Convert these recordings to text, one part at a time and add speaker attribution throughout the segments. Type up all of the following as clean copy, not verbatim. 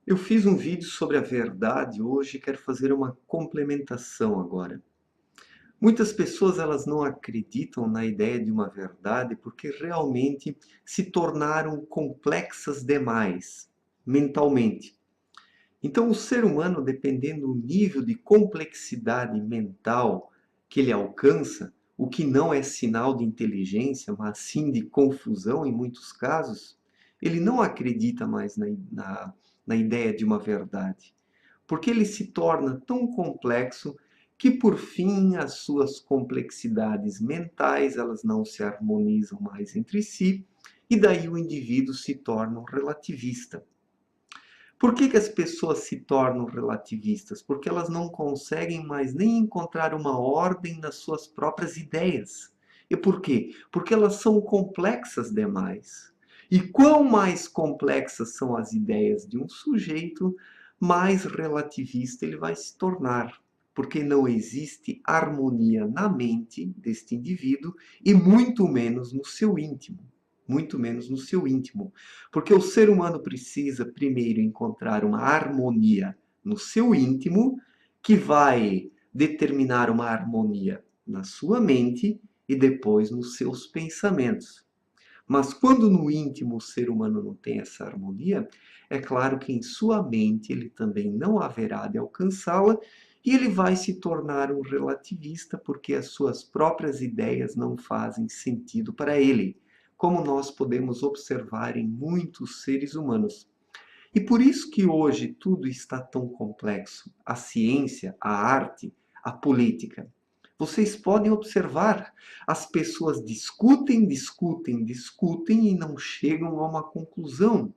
Speaker 1: Eu fiz um vídeo sobre a verdade hoje e quero fazer uma complementação agora. Muitas pessoas elas não acreditam na ideia de uma verdade porque realmente se tornaram complexas demais mentalmente. Então o ser humano, dependendo do nível de complexidade mental que ele alcança, o que não é sinal de inteligência, mas sim de confusão em muitos casos, ele não acredita mais na ideia de uma verdade, porque ele se torna tão complexo que por fim as suas complexidades mentais elas não se harmonizam mais entre si e daí o indivíduo se torna um relativista. Por que as pessoas se tornam relativistas? Porque elas não conseguem mais nem encontrar uma ordem nas suas próprias ideias. E por quê? Porque elas são complexas demais. E quão mais complexas são as ideias de um sujeito, mais relativista ele vai se tornar. Porque não existe harmonia na mente deste indivíduo e muito menos no seu íntimo. Muito menos no seu íntimo. Porque o ser humano precisa primeiro encontrar uma harmonia no seu íntimo, que vai determinar uma harmonia na sua mente e depois nos seus pensamentos. Mas quando no íntimo o ser humano não tem essa harmonia, é claro que em sua mente ele também não haverá de alcançá-la e ele vai se tornar um relativista porque as suas próprias ideias não fazem sentido para ele, como nós podemos observar em muitos seres humanos. E por isso que hoje tudo está tão complexo. A ciência, a arte, a política. Vocês podem observar, as pessoas discutem, discutem, discutem e não chegam a uma conclusão.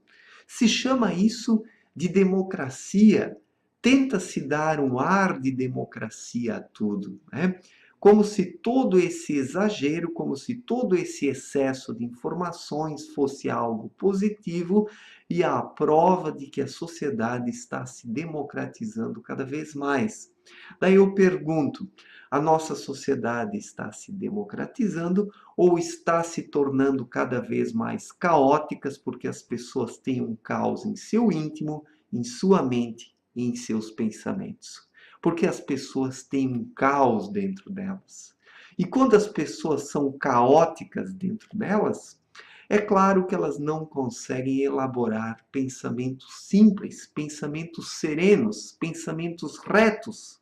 Speaker 1: Se chama isso de democracia. Tenta-se dar um ar de democracia a tudo, né? Como se todo esse exagero, como se todo esse excesso de informações fosse algo positivo e a prova de que a sociedade está se democratizando cada vez mais. Daí eu pergunto, a nossa sociedade está se democratizando ou está se tornando cada vez mais caóticas porque as pessoas têm um caos em seu íntimo, em sua mente e em seus pensamentos? Porque as pessoas têm um caos dentro delas. E quando as pessoas são caóticas dentro delas, é claro que elas não conseguem elaborar pensamentos simples, pensamentos serenos, pensamentos retos.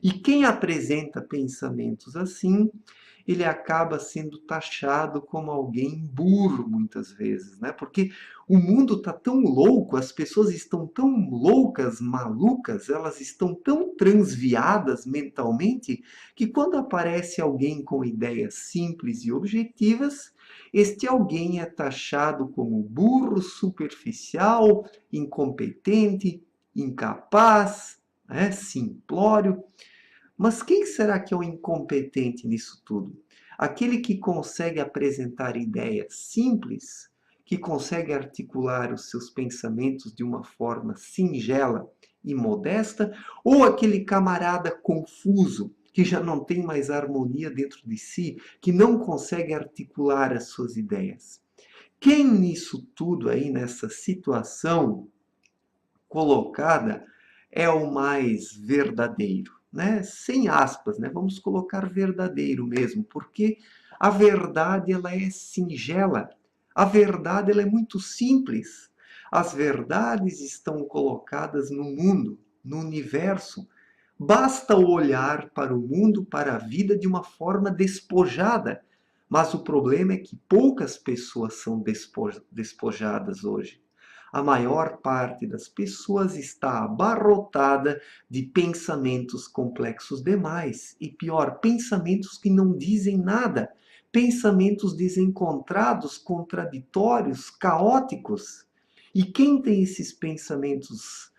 Speaker 1: E quem apresenta pensamentos assim, ele acaba sendo taxado como alguém burro muitas vezes, né? Porque o mundo está tão louco, as pessoas estão tão loucas, malucas, elas estão tão transviadas mentalmente, que quando aparece alguém com ideias simples e objetivas, este alguém é taxado como burro, superficial, incompetente, incapaz, né? Simplório. Mas quem será que é o incompetente nisso tudo? Aquele que consegue apresentar ideias simples, que consegue articular os seus pensamentos de uma forma singela e modesta, ou aquele camarada confuso, que já não tem mais harmonia dentro de si, que não consegue articular as suas ideias? Quem nisso tudo aí, nessa situação colocada, é o mais verdadeiro, né? Sem aspas, né? Vamos colocar verdadeiro mesmo, porque a verdade ela é singela, a verdade ela é muito simples. As verdades estão colocadas no mundo, no universo. Basta olhar para o mundo, para a vida de uma forma despojada. Mas o problema é que poucas pessoas são despojadas hoje. A maior parte das pessoas está abarrotada de pensamentos complexos demais. E pior, pensamentos que não dizem nada. Pensamentos desencontrados, contraditórios, caóticos. E quem tem esses pensamentos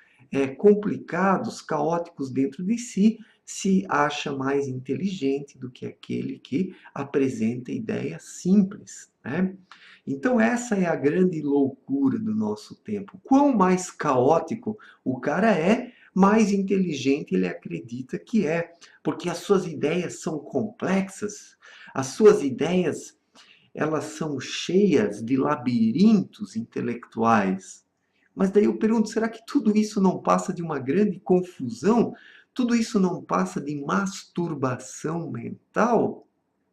Speaker 1: complicados, caóticos dentro de si, se acha mais inteligente do que aquele que apresenta ideias simples, né? Então essa é a grande loucura do nosso tempo. Quanto mais caótico o cara é, mais inteligente ele acredita que é, porque as suas ideias são complexas, as suas ideias elas são cheias de labirintos intelectuais. Mas daí eu pergunto, será que tudo isso não passa de uma grande confusão? Tudo isso não passa de masturbação mental?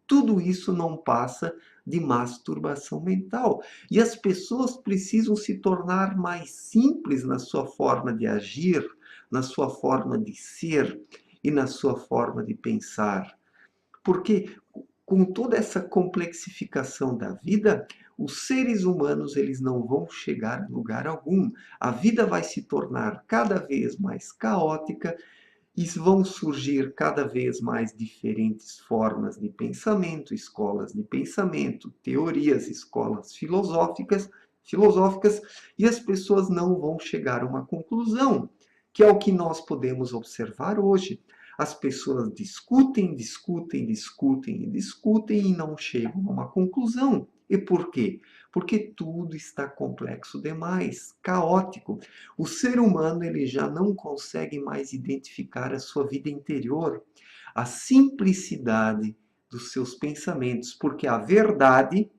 Speaker 1: Tudo isso não passa de masturbação mental. E as pessoas precisam se tornar mais simples na sua forma de agir, na sua forma de ser e na sua forma de pensar. Porque com toda essa complexificação da vida, os seres humanos eles não vão chegar a lugar algum. A vida vai se tornar cada vez mais caótica e vão surgir cada vez mais diferentes formas de pensamento, escolas de pensamento, teorias, escolas filosóficas, e as pessoas não vão chegar a uma conclusão, que é o que nós podemos observar hoje. As pessoas discutem, discutem, discutem e discutem e não chegam a uma conclusão. E por quê? Porque tudo está complexo demais, caótico. O ser humano ele já não consegue mais identificar a sua vida interior, a simplicidade dos seus pensamentos, porque a verdade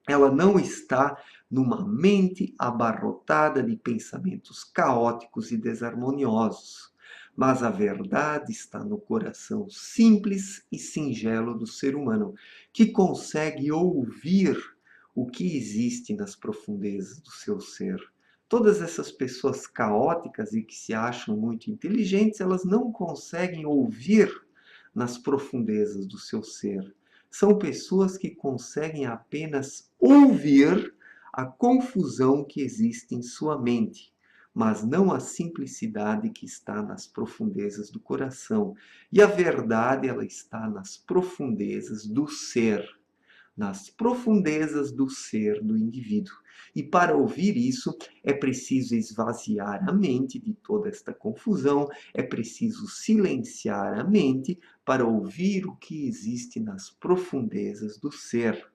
Speaker 1: ela não está numa mente abarrotada de pensamentos caóticos e desarmoniosos, mas a verdade está no coração simples e singelo do ser humano, que consegue ouvir o que existe nas profundezas do seu ser. Todas essas pessoas caóticas e que se acham muito inteligentes, elas não conseguem ouvir nas profundezas do seu ser. São pessoas que conseguem apenas ouvir a confusão que existe em sua mente, mas não a simplicidade que está nas profundezas do coração. E a verdade, ela está nas profundezas do ser, nas profundezas do ser do indivíduo. E para ouvir isso, é preciso esvaziar a mente de toda esta confusão, é preciso silenciar a mente para ouvir o que existe nas profundezas do ser.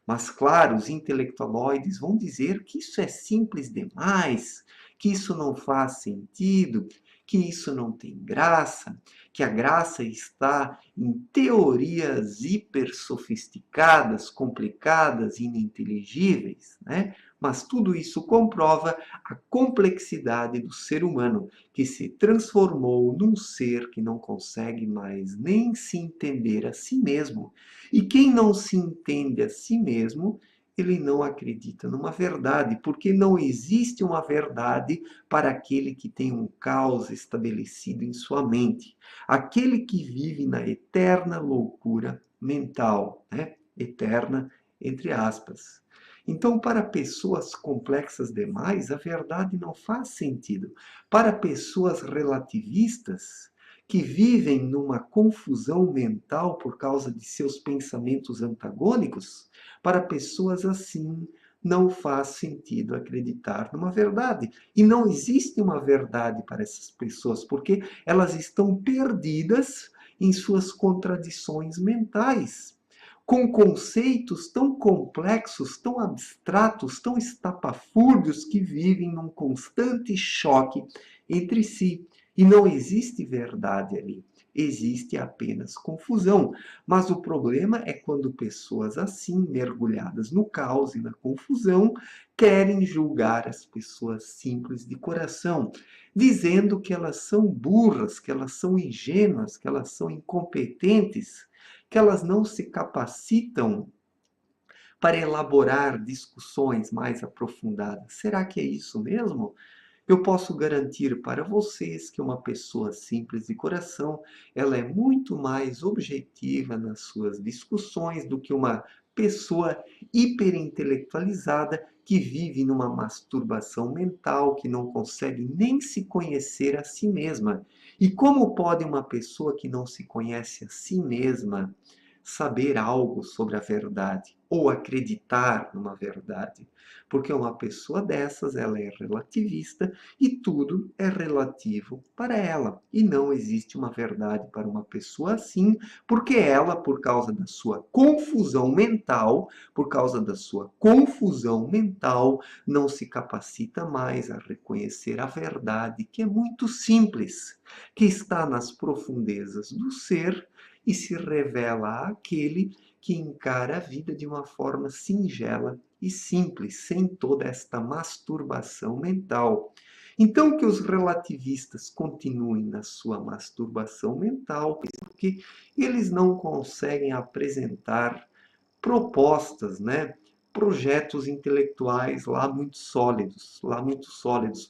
Speaker 1: Mas, claro, os intelectualoides vão dizer que isso é simples demais, que isso não faz sentido, que isso não tem graça, que a graça está em teorias hiper sofisticadas, complicadas, ininteligíveis, né? Mas tudo isso comprova a complexidade do ser humano, que se transformou num ser que não consegue mais nem se entender a si mesmo. E quem não se entende a si mesmo, ele não acredita numa verdade, porque não existe uma verdade para aquele que tem um caos estabelecido em sua mente. Aquele que vive na eterna loucura mental, né? Eterna, entre aspas. Então, para pessoas complexas demais, a verdade não faz sentido. Para pessoas relativistas, que vivem numa confusão mental por causa de seus pensamentos antagônicos, para pessoas assim não faz sentido acreditar numa verdade. E não existe uma verdade para essas pessoas, porque elas estão perdidas em suas contradições mentais, com conceitos tão complexos, tão abstratos, tão estapafúrdios que vivem num constante choque entre si. E não existe verdade ali, existe apenas confusão. Mas o problema é quando pessoas assim, mergulhadas no caos e na confusão, querem julgar as pessoas simples de coração, dizendo que elas são burras, que elas são ingênuas, que elas são incompetentes, que elas não se capacitam para elaborar discussões mais aprofundadas. Será que é isso mesmo? Eu posso garantir para vocês que uma pessoa simples de coração, ela é muito mais objetiva nas suas discussões do que uma pessoa hiperintelectualizada que vive numa masturbação mental, que não consegue nem se conhecer a si mesma. E como pode uma pessoa que não se conhece a si mesma saber algo sobre a verdade ou acreditar numa verdade? Porque uma pessoa dessas, ela é relativista e tudo é relativo para ela. E não existe uma verdade para uma pessoa assim, porque ela, por causa da sua confusão mental, não se capacita mais a reconhecer a verdade, que é muito simples, que está nas profundezas do ser e se revela àquele que encara a vida de uma forma singela e simples, sem toda esta masturbação mental. Então, que os relativistas continuem na sua masturbação mental, porque eles não conseguem apresentar propostas, né? Projetos intelectuais lá muito sólidos,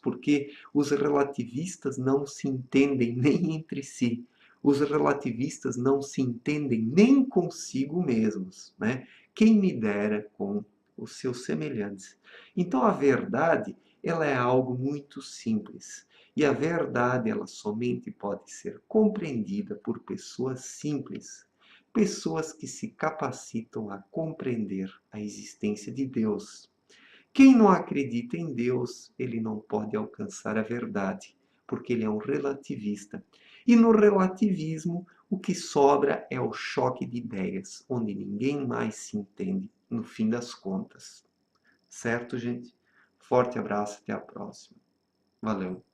Speaker 1: porque os relativistas não se entendem nem entre si. Os relativistas não se entendem nem consigo mesmos, né? Quem me dera com os seus semelhantes. Então a verdade, ela é algo muito simples. E a verdade, ela somente pode ser compreendida por pessoas simples, pessoas que se capacitam a compreender a existência de Deus. Quem não acredita em Deus, ele não pode alcançar a verdade, porque ele é um relativista. E no relativismo, o que sobra é o choque de ideias, onde ninguém mais se entende, no fim das contas. Certo, gente? Forte abraço, até a próxima. Valeu!